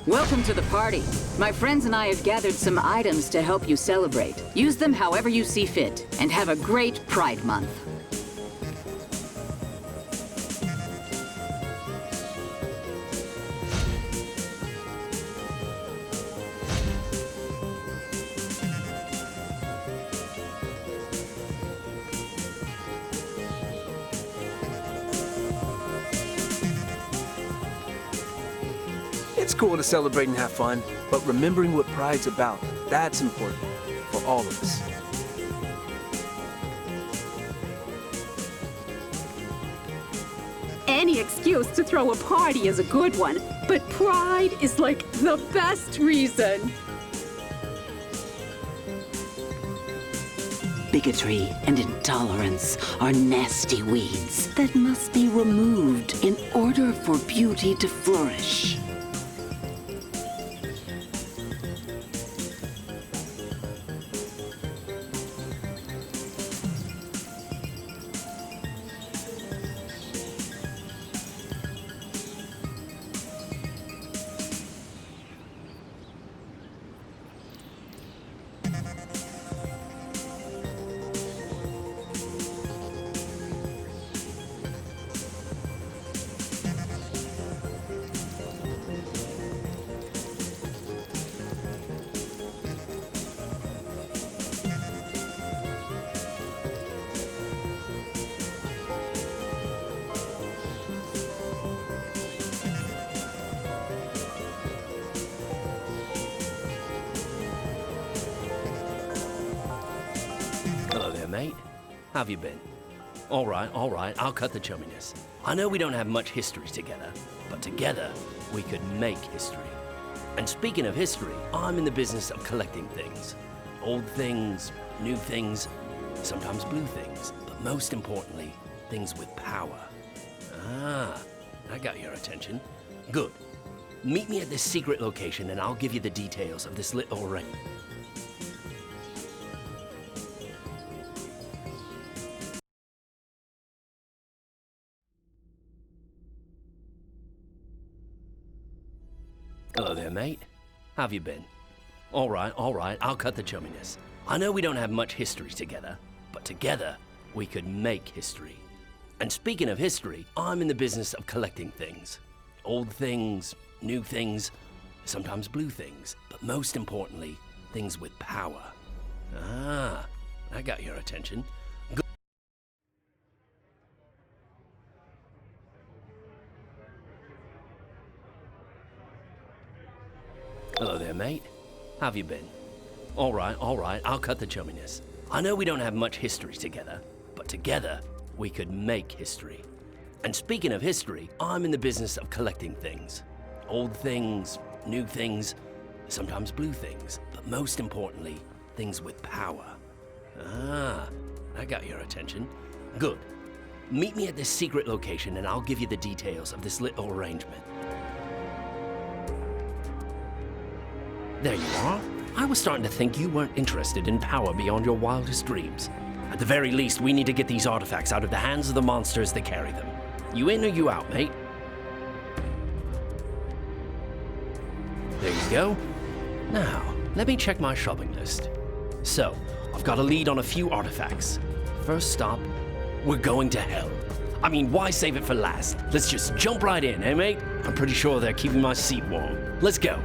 Welcome to the party. My friends and I have gathered some items to help you celebrate. Use them however you see fit, and have a great Pride Month. It's cool to celebrate and have fun, but remembering what Pride's about, that's important for all of us. Any excuse to throw a party is a good one, but Pride is like the best reason. Bigotry and intolerance are nasty weeds that must be removed in order for beauty to flourish. Hello there, mate. How've you been? All right, I'll cut the chumminess. I know we don't have much history together, but together we could make history. And speaking of history, I'm in the business of collecting things. Old things, new things, sometimes blue things, but most importantly, things with power. Ah, I got your attention. Good. Meet me at this secret location and I'll give you the details of this little ring. Hello there, mate. How've you been? All right, I'll cut the chumminess. I know we don't have much history together, but together we could make history. And speaking of history, I'm in the business of collecting things. Old things, new things, sometimes blue things, but most importantly, things with power. Ah, I got your attention. Good. Hello there, mate. How've you been? All right, I'll cut the chumminess. I know we don't have much history together, but together we could make history. And speaking of history, I'm in the business of collecting things. Old things, new things, sometimes blue things, but most importantly, things with power. Ah, I got your attention. Good. Meet me at this secret location and I'll give you the details of this little arrangement. There you are. I was starting to think you weren't interested in power beyond your wildest dreams. At the very least, we need to get these artifacts out of the hands of the monsters that carry them. You in or you out, mate? There you go. Now, let me check my shopping list. So, I've got a lead on a few artifacts. First stop, we're going to hell. I mean, why save it for last? Let's just jump right in, eh, mate? I'm pretty sure they're keeping my seat warm. Let's go.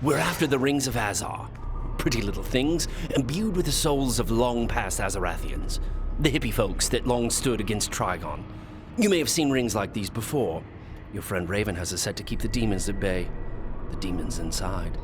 We're after the Rings of Azar. Pretty little things, imbued with the souls of long-past Azarathians, the hippie folks that long stood against Trigon. You may have seen rings like these before. Your friend Raven has a set to keep the demons at bay. The demons inside.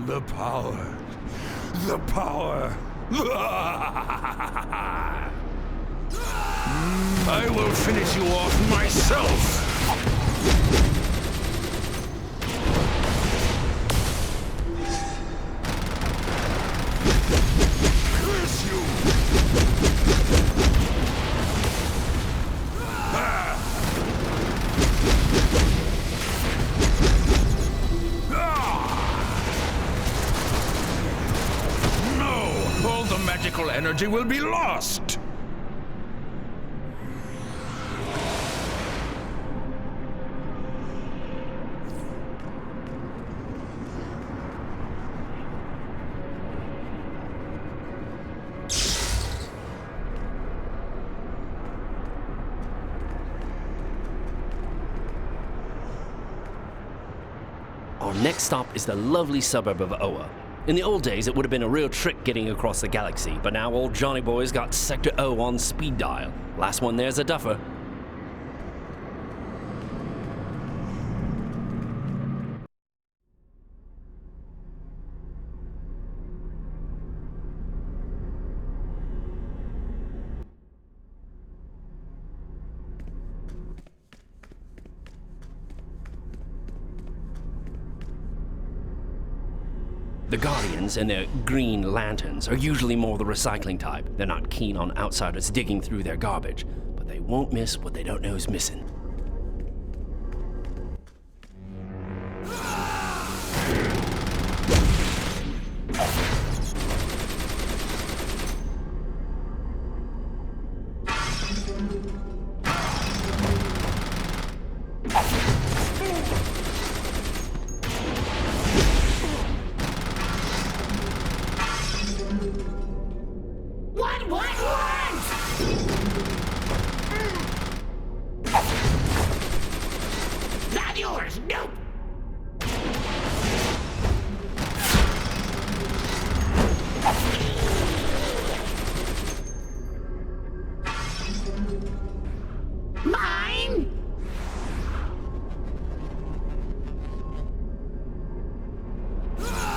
The power. The power. I will finish you off myself. Curse you! All the magical energy will be lost! Our next stop is the lovely suburb of Oa. In the old days, it would have been a real trick getting across the galaxy, but now old Johnny Boy's got Sector O on speed dial. Last one there's a duffer. The Guardians and their green lanterns are usually more the recycling type. They're not keen on outsiders digging through their garbage, but they won't miss what they don't know is missing. Not yours, nope! Mine?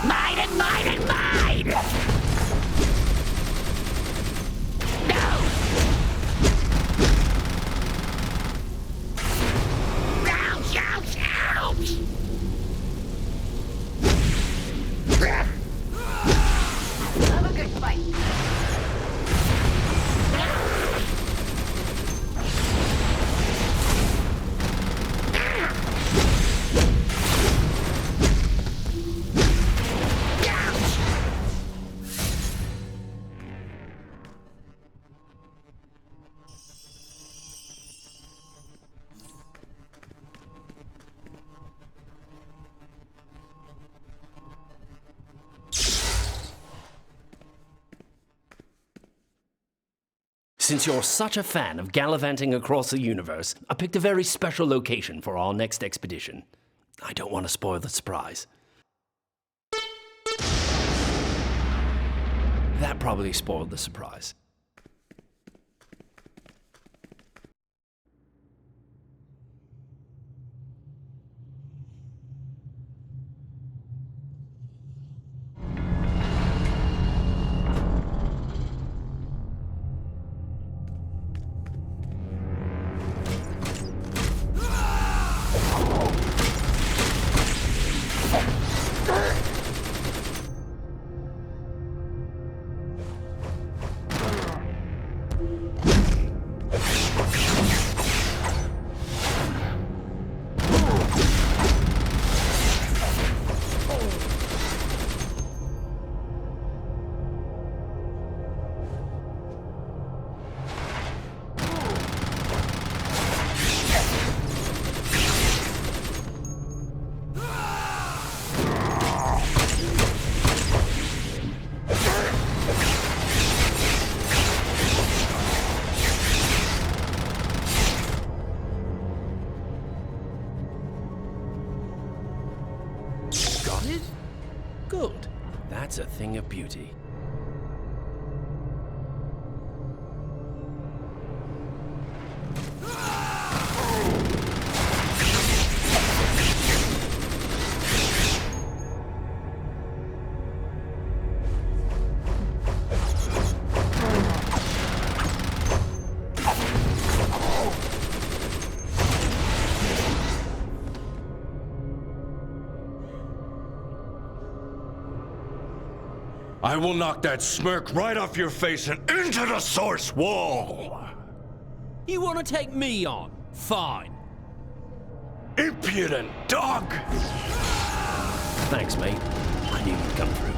Mine and mine and mine! No! Ouch, ouch, ouch! Have a good fight. Since you're such a fan of gallivanting across the universe, I picked a very special location for our next expedition. I don't want to spoil the surprise. That probably spoiled the surprise. started? Good. That's a thing of beauty. I will knock that smirk right off your face and into the source wall! You want to take me on? Fine. Impudent dog! Thanks, mate. I knew you'd come through.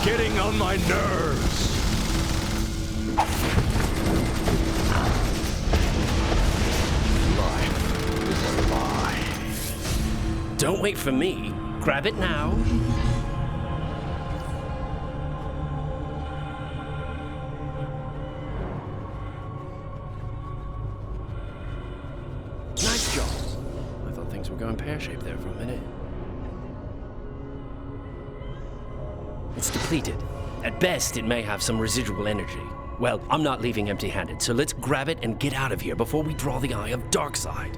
Getting on my nerves! Life is a lie. Don't wait for me. Grab it now. Nice job. I thought things were going pear-shaped there for a minute. It's depleted. At best, it may have some residual energy. Well, I'm not leaving empty-handed, so let's grab it and get out of here before we draw the eye of Darkseid.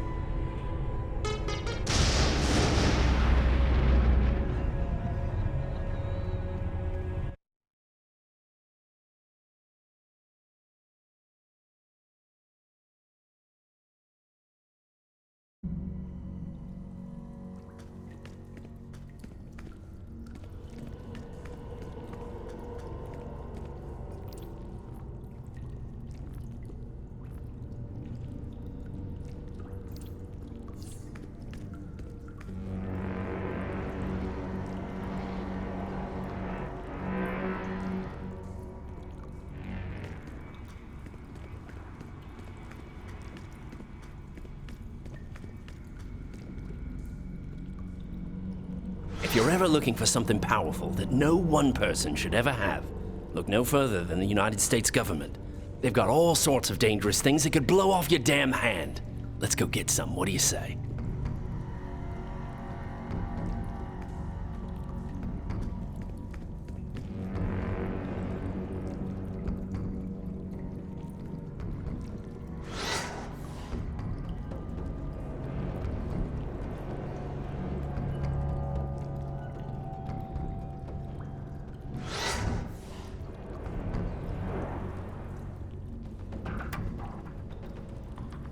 If you're ever looking for something powerful that no one person should ever have, look no further than the United States government. They've got all sorts of dangerous things that could blow off your damn hand. Let's go get some, what do you say?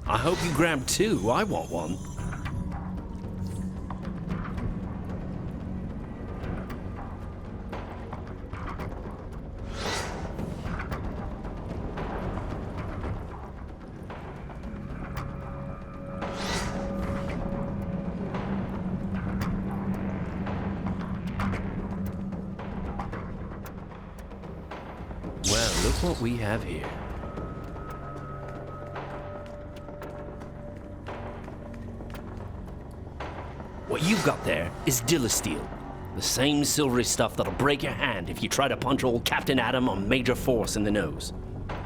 I hope you grab two. I want one. Well, look what we have here. What you've got there is Dillasteel, the same silvery stuff that'll break your hand if you try to punch old Captain Atom on Major Force in the nose.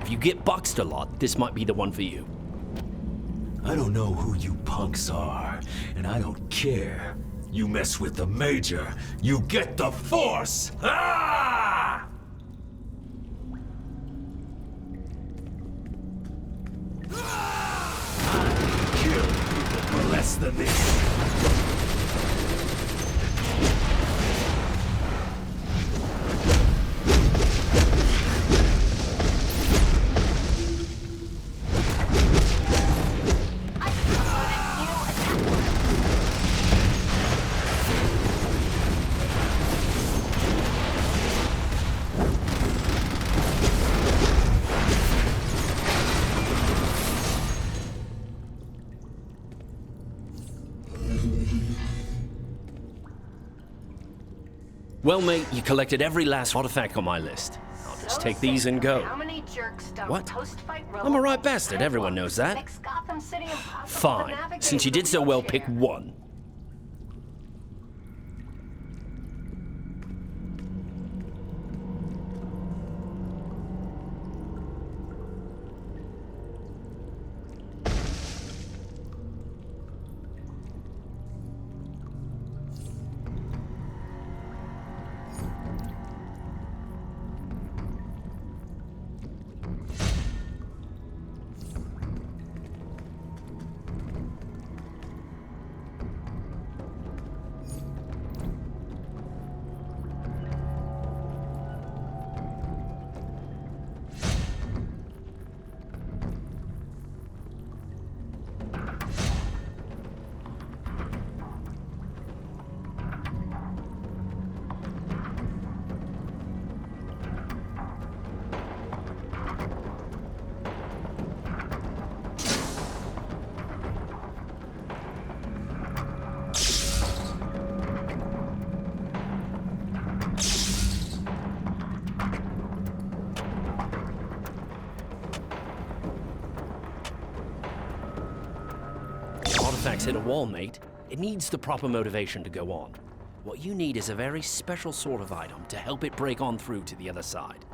If you get boxed a lot, this might be the one for you. I don't know who you punks are, and I don't care. You mess with the Major, you get the Force! Ah! I kill people for less than this. Well, mate, you collected every last artifact on my list. I'll Just take these and go. How many jerks don't What? post-fight I'm a right bastard, everyone knows that. Makes Gotham City impossible to Fine. navigate Since you with a did so well, wheelchair. pick one. Artifacts hit a wall, mate. It needs the proper motivation to go on. What you need is a very special sort of item to help it break on through to the other side.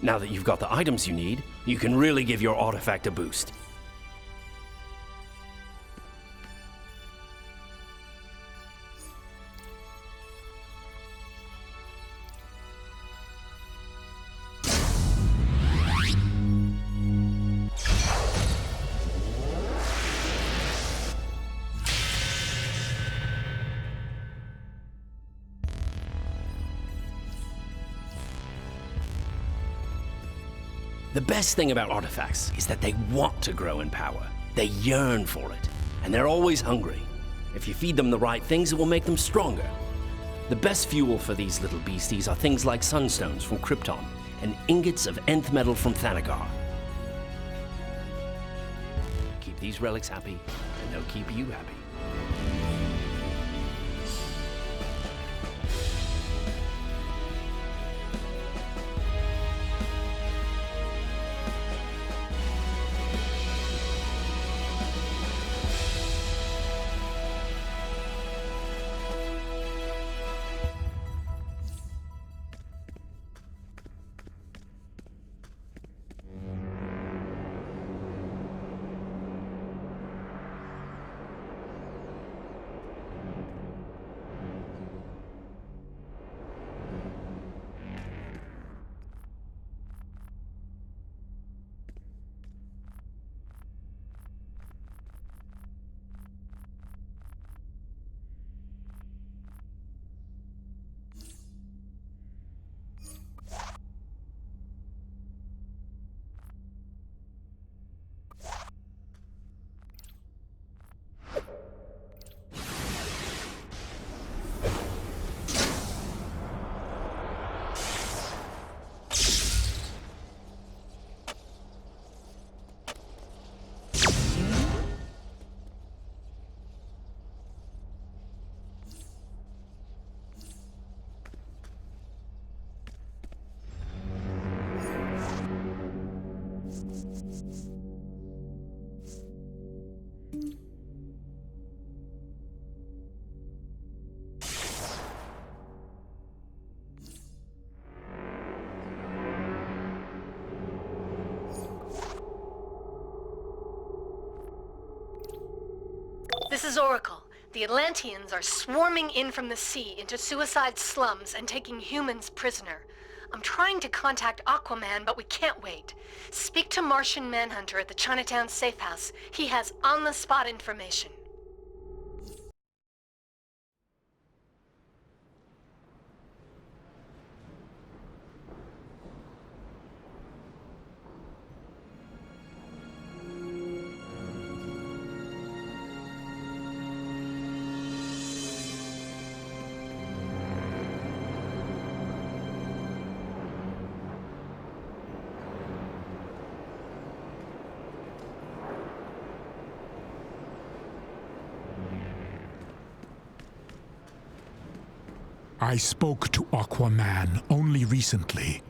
Now that you've got the items you need, you can really give your artifact a boost. The best thing about artifacts is that they want to grow in power. They yearn for it, and they're always hungry. If you feed them the right things, it will make them stronger. The best fuel for these little beasties are things like sunstones from Krypton and ingots of nth metal from Thanagar. Keep these relics happy, and they'll keep you happy. This is Oracle. The Atlanteans are swarming in from the sea into suicide slums and taking humans prisoner. I'm trying to contact Aquaman, but we can't wait. Speak to Martian Manhunter at the Chinatown safe house. He has on-the-spot information. I spoke to Aquaman only recently.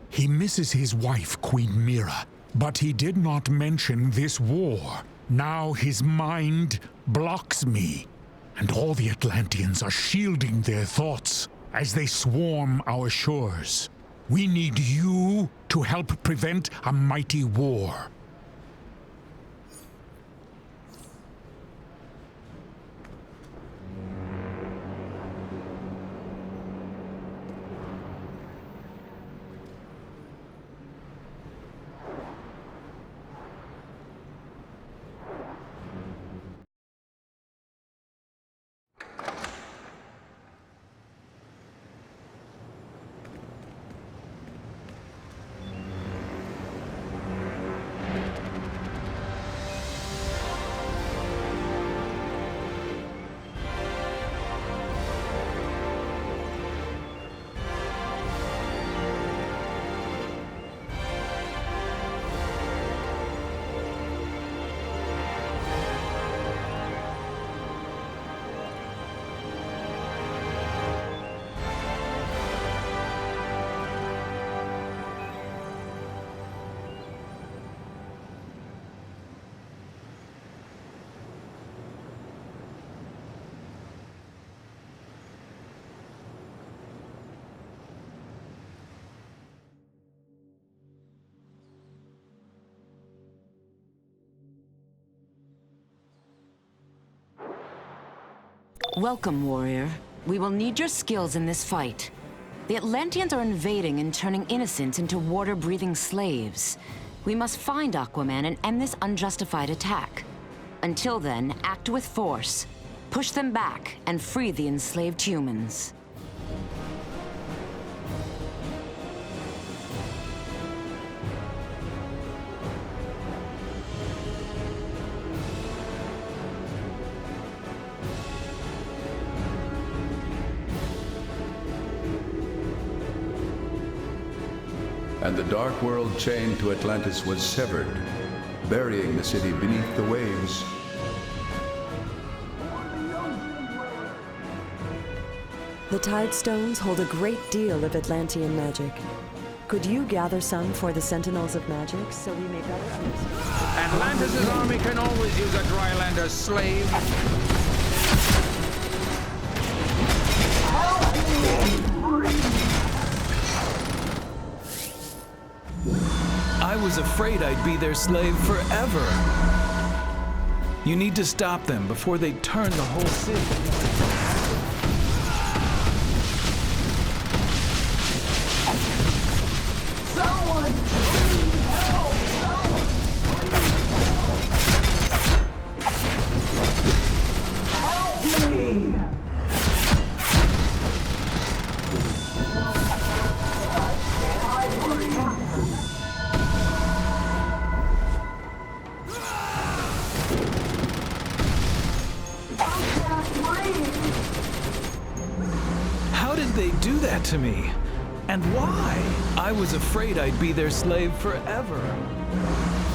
He misses his wife, Queen Mira, but he did not mention this war. Now his mind blocks me, and all the Atlanteans are shielding their thoughts as they swarm our shores. We need you to help prevent a mighty war. Welcome, warrior. We will need your skills in this fight. The Atlanteans are invading and turning innocents into water-breathing slaves. We must find Aquaman and end this unjustified attack. Until then, act with force. Push them back and free the enslaved humans. And the dark world chain to Atlantis was severed, burying the city beneath the waves. The Tide Stones hold a great deal of Atlantean magic. Could you gather some for the Sentinels of Magic so we may better understand? Atlantis' army can always use a Drylander slave. I was afraid I'd be their slave forever. You need to stop them before they turn the whole city. Someone, please help! Help me! How did they do that to me? And why? I was afraid I'd be their slave forever.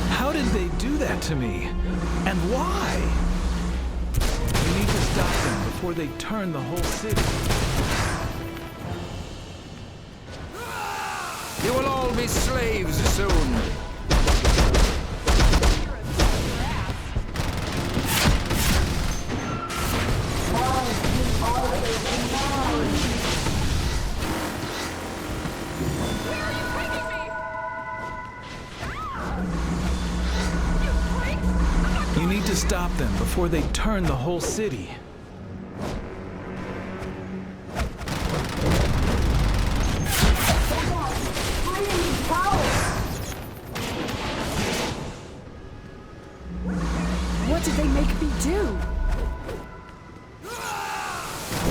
How did they do that to me? And why? You need to stop them before they turn the whole city. You will all be slaves soon. You need to stop them before they turn the whole city. Come on! What did they make me do?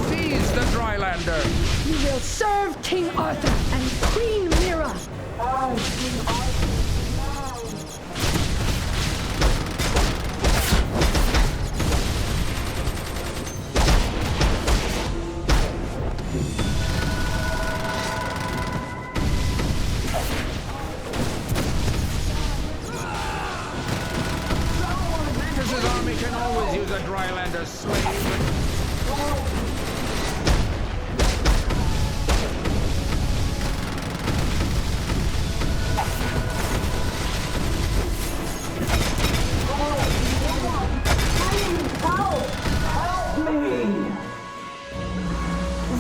Seize the Drylander! You will serve King Arthur and Queen Mira! Magnus's army can always use a Drylander slave.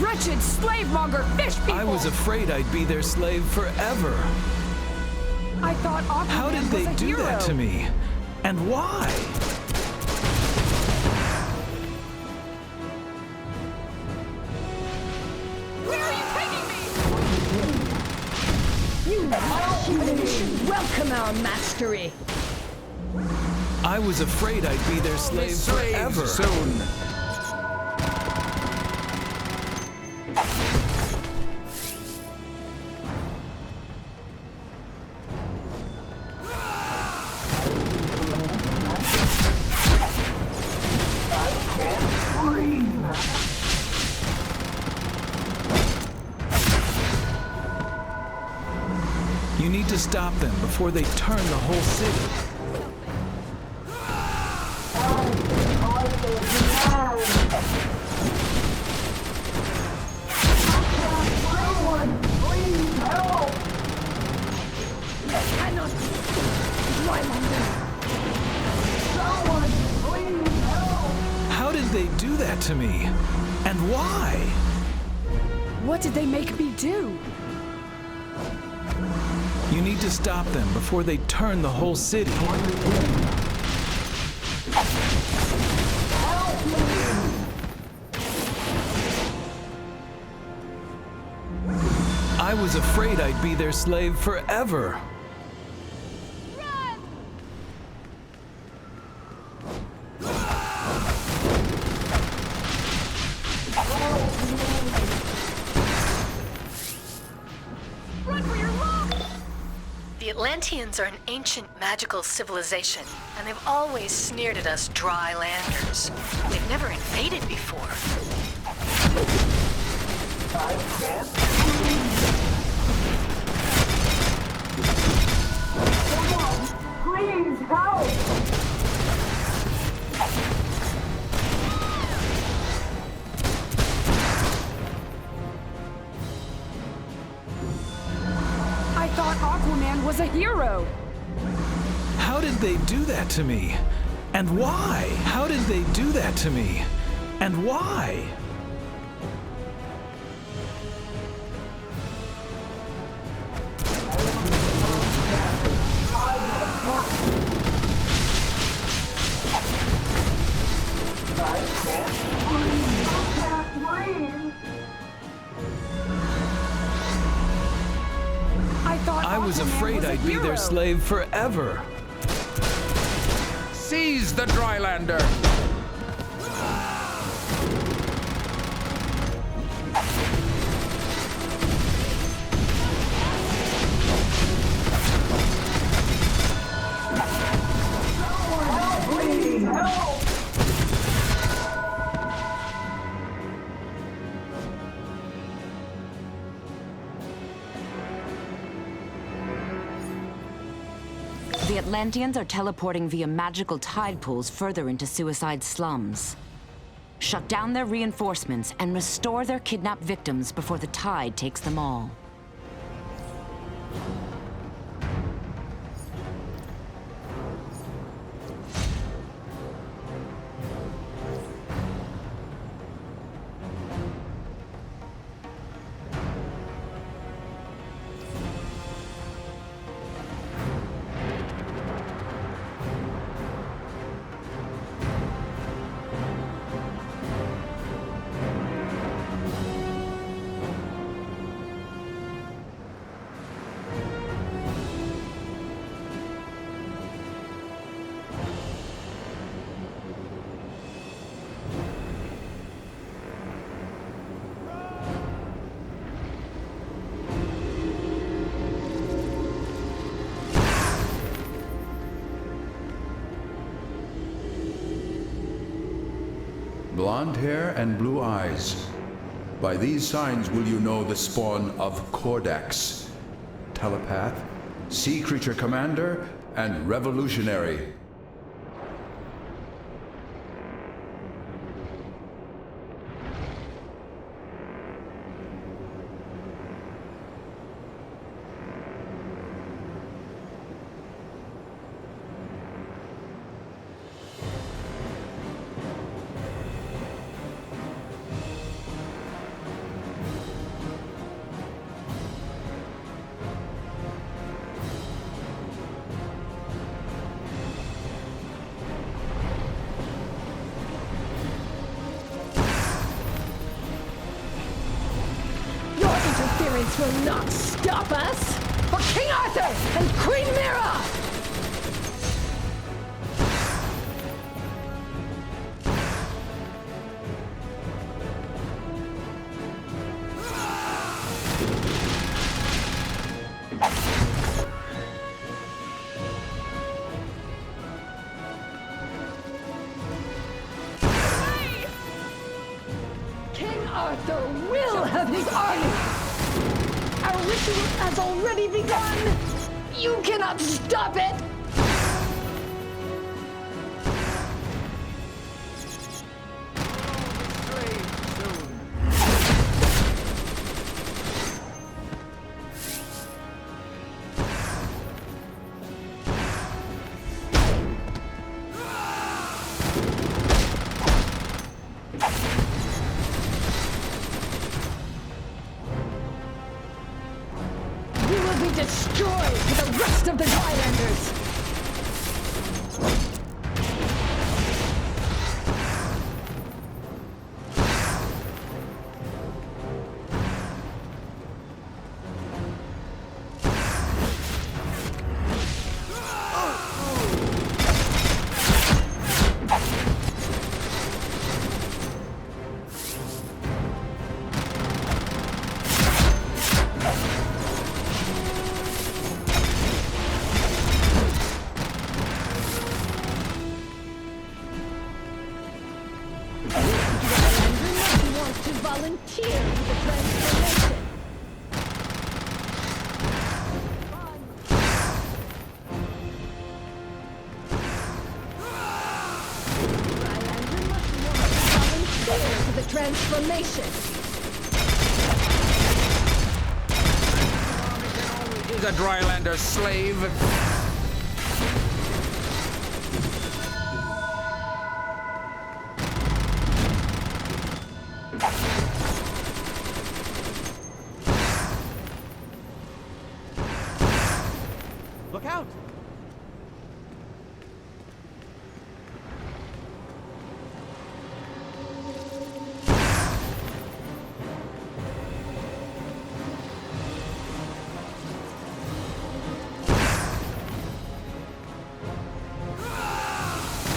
Wretched slave-monger fish people! I was afraid I'd be their slave forever. I thought Aquaman How did they was a do hero. that to me? And why? Where are you taking me? You should welcome our mastery. I was afraid I'd be their slave forever. Soon. You need to stop them before they turn the whole city. How did they do that to me? And why? What did they make me do? You need to stop them before they turn the whole city. I was afraid I'd be their slave forever. The Atlanteans are an ancient magical civilization, and they've always sneered at us dry landers. They've never invaded before. Please help! I thought Aquaman was a hero. How did they do that to me? And why? How did they do that to me? And why? I was afraid I'd be their slave forever. Seize the Drylander! Please help! The Atlanteans are teleporting via magical tide pools further into Suicide slums. Shut down their reinforcements and restore their kidnapped victims before the tide takes them all. blonde hair and blue eyes. By these signs will you know the spawn of Kordax, telepath, sea creature commander, and revolutionary. Interference will not stop us! For King Arthur and Queen Mira! King Arthur will have his army! Our ritual has already begun! You cannot stop it! You will be destroyed with the rest of the Drylanders! Volunteer for the transformation. Volunteer for the transformation. Is a Drylander slave? Look out!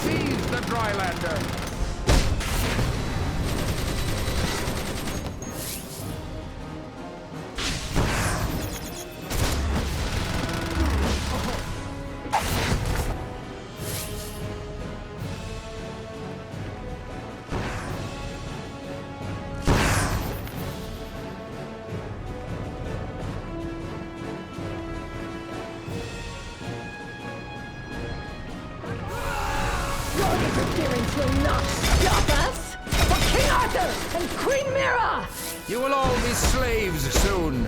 Seize the Drylander! Your interference will not stop us! For King Arthur and Queen Mira! You will all be slaves soon.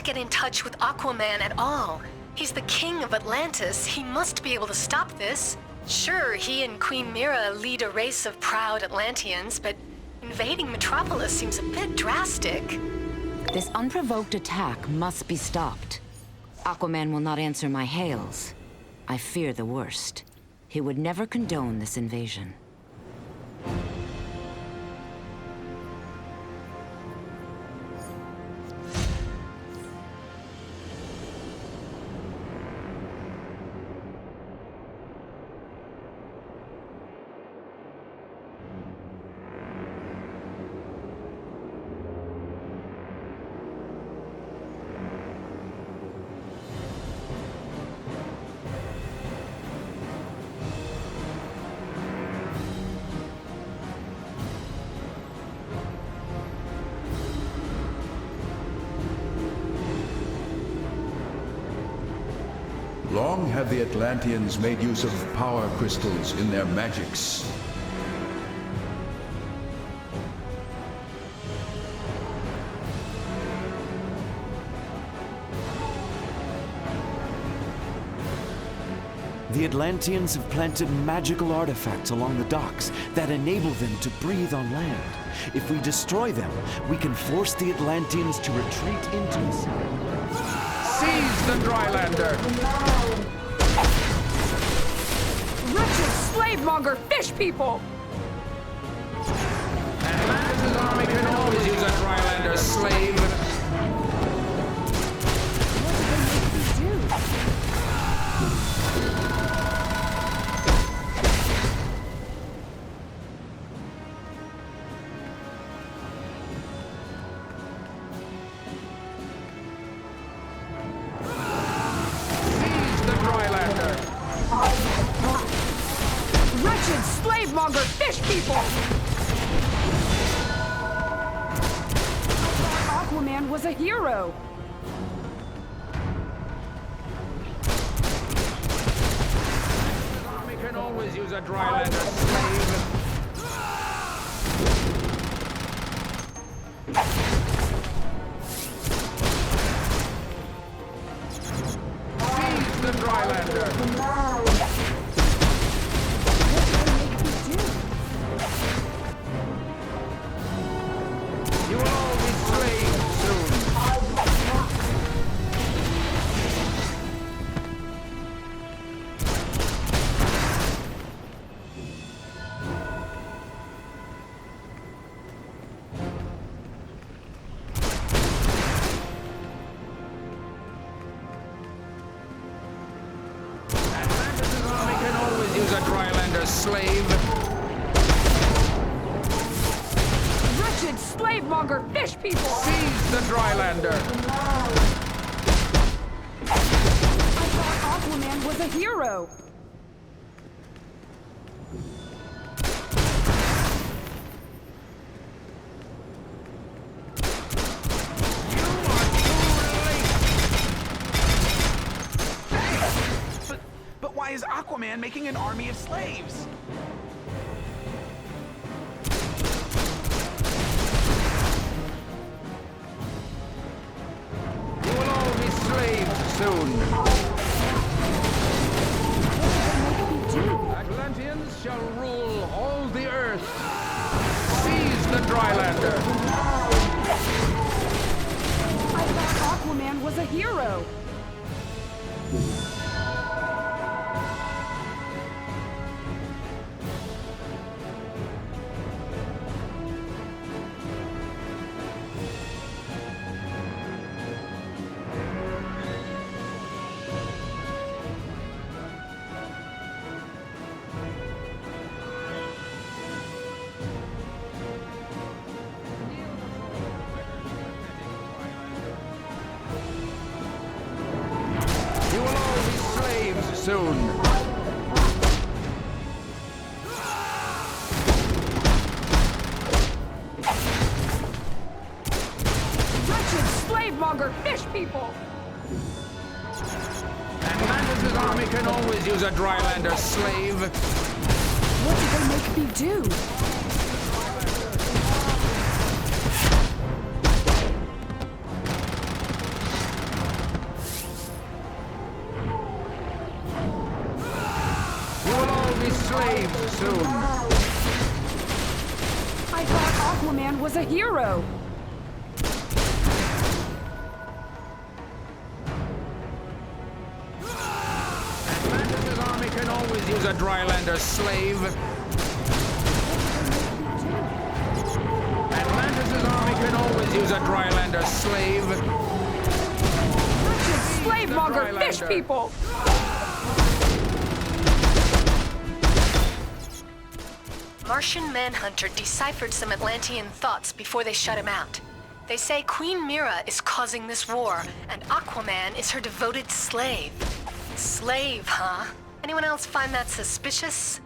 get in touch with Aquaman at all. He's the king of Atlantis. He must be able to stop this. Sure, he and Queen Mira lead a race of proud Atlanteans, but invading Metropolis seems a bit drastic. This unprovoked attack must be stopped. Aquaman will not answer my hails. I fear the worst. He would never condone this invasion. Long have the Atlanteans made use of power crystals in their magics. The Atlanteans have planted magical artifacts along the docks that enable them to breathe on land. If we destroy them, we can force the Atlanteans to retreat into the sea. Seize the Drylander! Wretched slave-monger fish people! Atlantis' army can always use a Drylander slave. Slave-monger fish people! Aquaman was a hero! The army can always use a Drylander slave. Seize the Drylander! You will all be slaves soon. Atlantis' army can always use a Drylander slave. Slave-monger fish people! Seize the Drylander! I thought Aquaman was a hero! But why is Aquaman making an army of slaves? Soon. Atlanteans shall rule all the earth. Seize the Drylander. I thought Aquaman was a hero. Soon. Wretched slave-monger fish people! Atlantis' army can always use a Drylander slave. What did they make me do? slaves soon. I thought Aquaman was a hero. Atlantis' army can always use a Drylander slave. Atlantis' army can always use a Drylander slave. Slave monger fish people! Martian Manhunter deciphered some Atlantean thoughts before they shut him out. They say Queen Mira is causing this war, and Aquaman is her devoted slave. Slave, huh? Anyone else find that suspicious?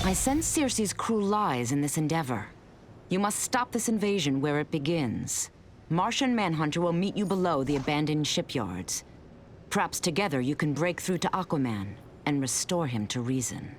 I sense Circe's cruel lies in this endeavor. You must stop this invasion where it begins. Martian Manhunter will meet you below the abandoned shipyards. Perhaps together you can break through to Aquaman and restore him to reason.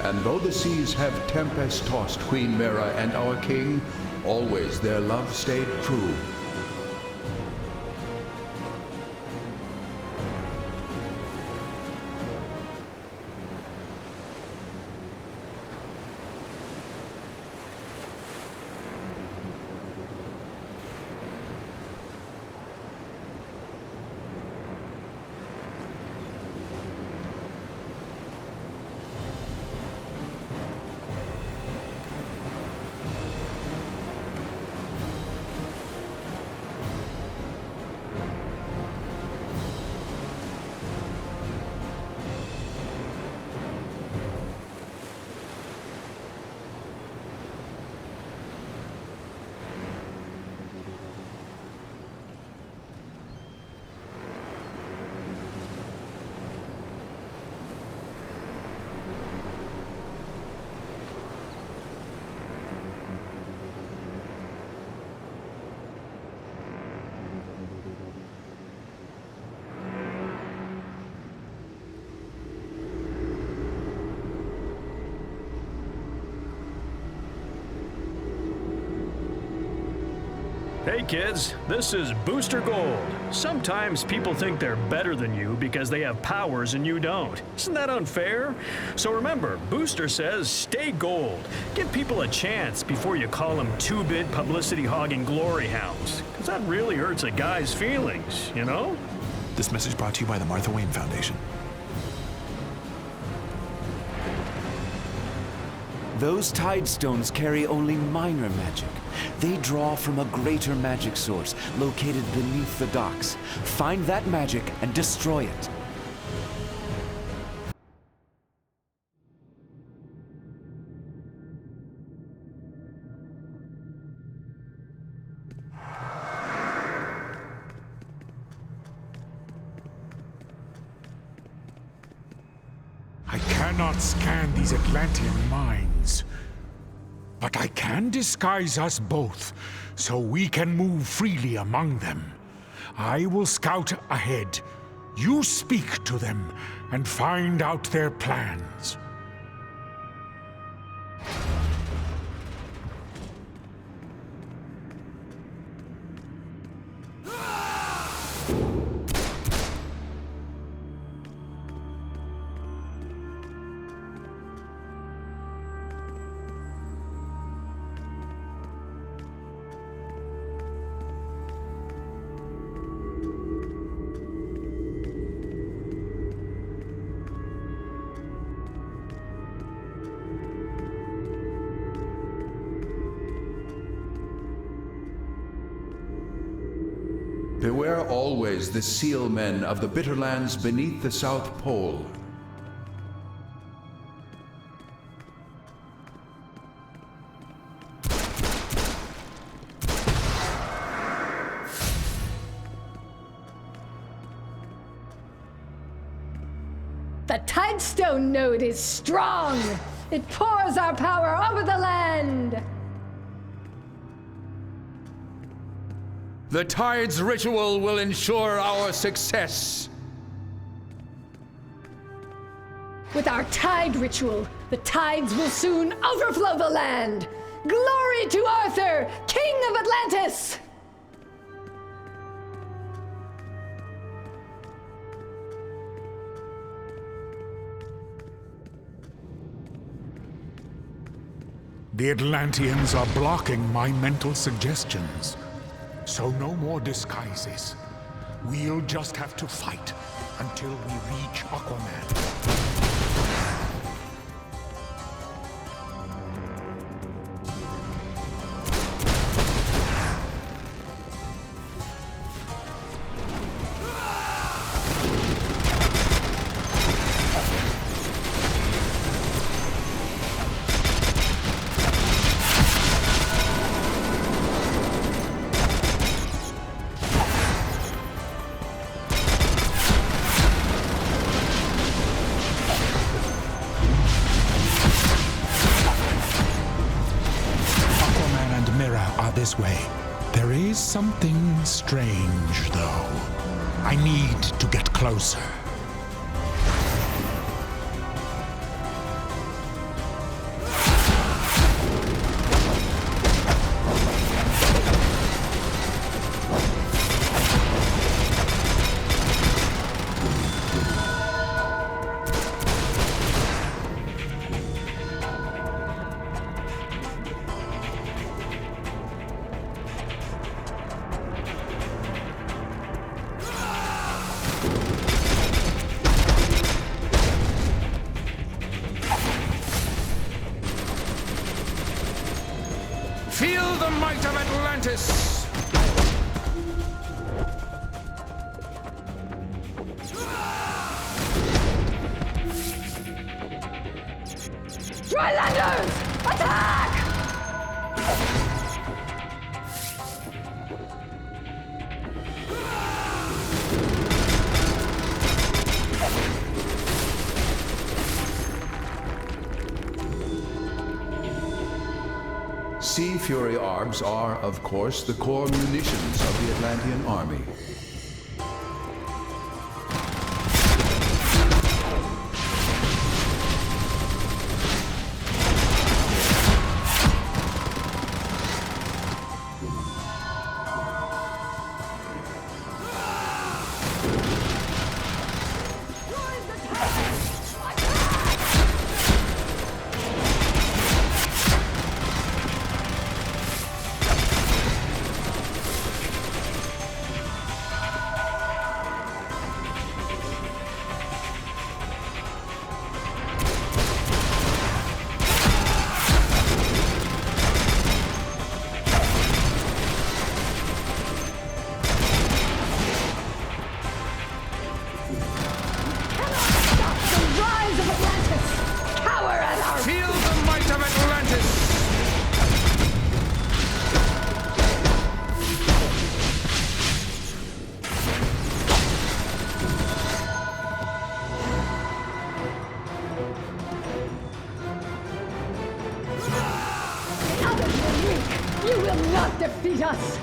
And though the seas have tempest-tossed Queen Mira and our king, always their love stayed true. Hey kids, this is Booster Gold. Sometimes people think they're better than you because they have powers and you don't. Isn't that unfair? So remember, Booster says stay gold. Give people a chance before you call them two-bit publicity-hogging glory hounds. Because that really hurts a guy's feelings, you know? This message brought to you by the Martha Wayne Foundation. Those tide stones carry only minor magic. They draw from a greater magic source located beneath the docks. Find that magic and destroy it. I cannot scan these Atlantean minds. But I can disguise us both, so we can move freely among them. I will scout ahead. You speak to them and find out their plans. Beware always the seal men of the bitter lands beneath the South Pole. The Tidestone node is strong! It pours our power over the land! The Tides ritual will ensure our success. With our Tide ritual, the tides will soon overflow the land! Glory to Arthur, King of Atlantis! The Atlanteans are blocking my mental suggestions. So no more disguises. We'll just have to fight until we reach Aquaman. This way. There is something strange, though. I need to get closer. Feel the might of Atlantis! Drylanders! Attack! Sea Fury Arbs are, of course, the core munitions of the Atlantean army. You will not defeat us!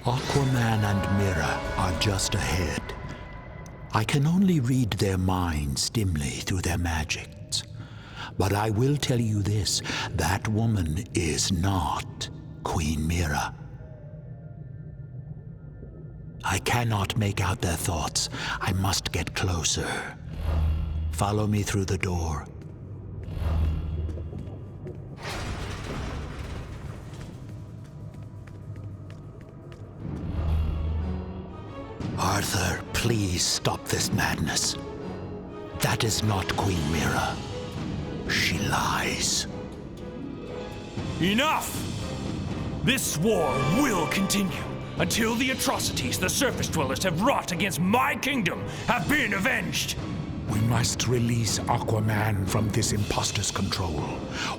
Aquaman and Mira are just ahead. I can only read their minds dimly through their magics. But I will tell you this, that woman is not Queen Mira. I cannot make out their thoughts. I must get closer. Follow me through the door. Arthur, please stop this madness. That is not Queen Mira. She lies. Enough! This war will continue until the atrocities the surface dwellers have wrought against my kingdom have been avenged. We must release Aquaman from this imposter's control,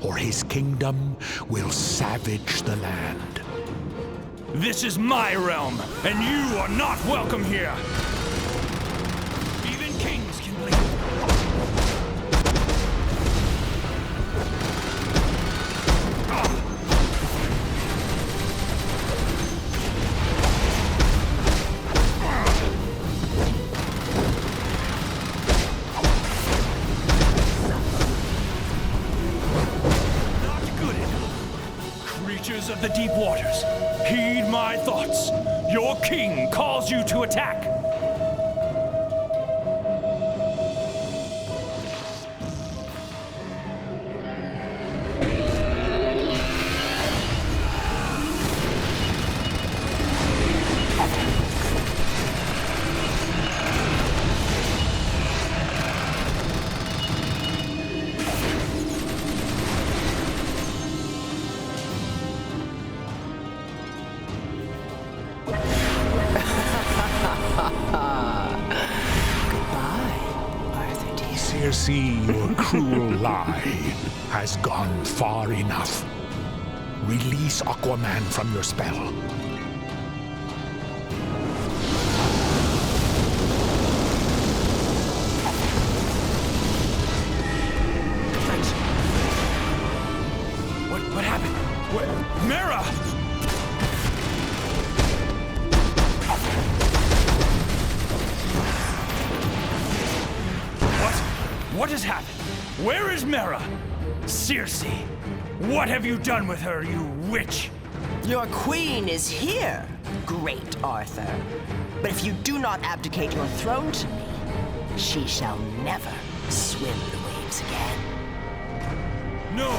or his kingdom will savage the land. This is my realm, and you are not welcome here. Even kings can bleed. Of the deep waters, heed my thoughts. Your king calls you to attack. Your cruel lie has gone far enough. Release Aquaman from your spell. What happened? Mira! What has happened? Where is Mira? Circe, what have you done with her, you witch? Your queen is here, great Arthur. But if you do not abdicate your throne to me, she shall never swim the waves again. No!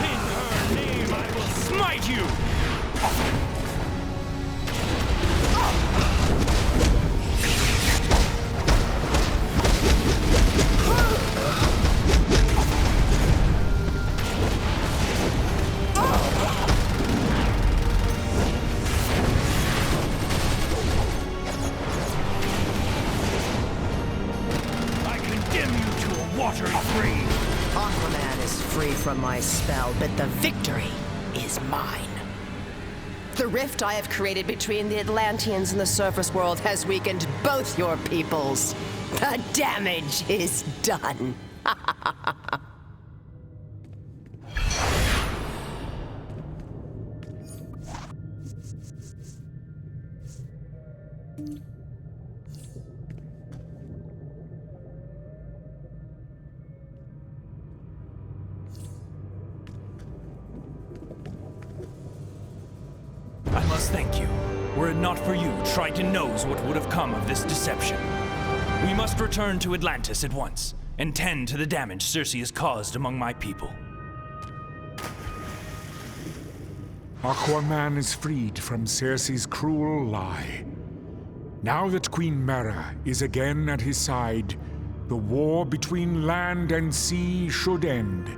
In her name I will smite you! Aquaman is free from my spell, but the victory is mine. The rift I have created between the Atlanteans and the surface world has weakened both your peoples. The damage is done. I must thank you. Were it not for you, Triton knows what would have come of this deception. We must return to Atlantis at once, and tend to the damage Circe has caused among my people. Aquaman is freed from Circe's cruel lie. Now that Queen Mira is again at his side, the war between land and sea should end.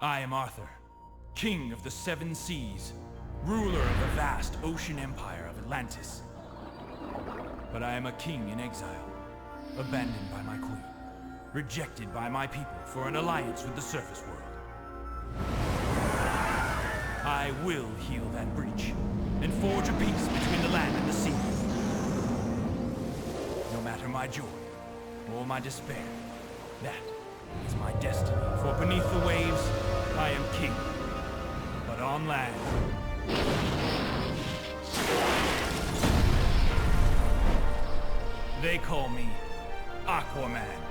I am Arthur, king of the seven seas, ruler of the vast ocean empire of Atlantis. But I am a king in exile, abandoned by my queen, rejected by my people for an alliance with the surface world. I will heal that breach, and forge a peace between the land and the sea. No matter my joy, or my despair, that is my destiny, for beneath the waves, on land. They call me Aquaman.